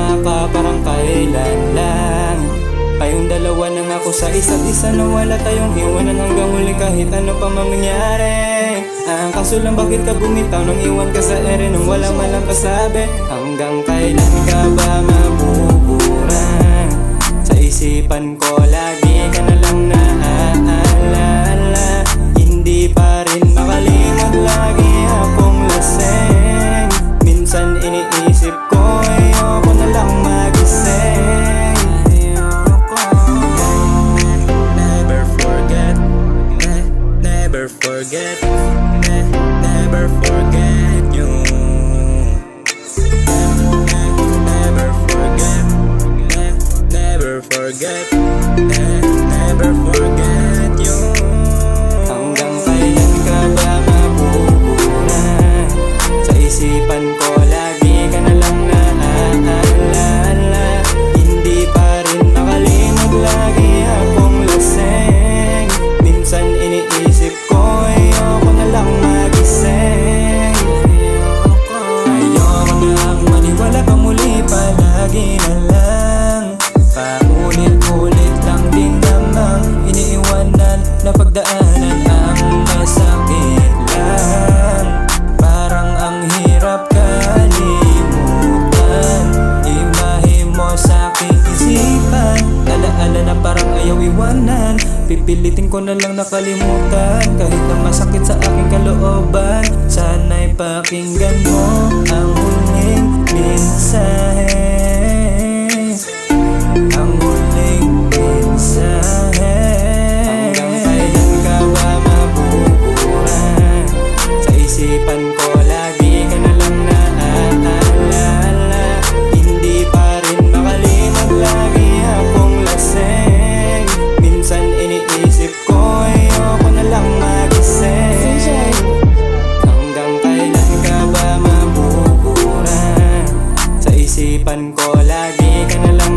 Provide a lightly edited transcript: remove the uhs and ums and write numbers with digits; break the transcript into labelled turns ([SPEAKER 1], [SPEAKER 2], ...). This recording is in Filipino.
[SPEAKER 1] tama ka, parang kailan lang. Kayong dalawa nang ako sa isa't isa na wala tayong iwanan hanggang huli kahit ano pa mang mangyari. Ang kaso lang bakit ka bumitaw nang iwan ka sa ere nung wala man lang kasabi. Hanggang kailan ka ba mabuburang? Sa isipan ko lagi ka na lang naaalala. Hindi pa rin makalimot, lagi akong laseng. Minsan iniisip ko ayoko na lang magising. Never forget, never forget, never forget you. Never forget, never forget, never forget you. Hanggang kailan ka ba mabuburang? Sa isipan ko lagi ka na lang naaalala. Hindi pa rin makalimot, lagi akong laseng. Minsan iniisip ko ayoko na lang magising. Ayoko nang maniwala pa muli, palagi na lang. Paulit-ulit lang din namang iniiwanan na pagdaanan ang masakit lang. Parang ang hirap kalimutan. Imahe mo sa aking isipan, alaala na parang ayaw iwanan. Pipilitin ko na lang nakalimutan kahit na masakit sa aking kalooban. Sana'y pakinggan mo ang huling mensahe. Ang huling mensahe. Hanggang kailan ka ba mabuburang? Sa isipan ko lagi ka na lang naaalala. Hindi pa rin makalimot, lagi akong laseng. Minsan iniisip ko ayoko na lang magising. Hanggang kailan ka ba mabuburang? Sa isipan ko lagi ka na lang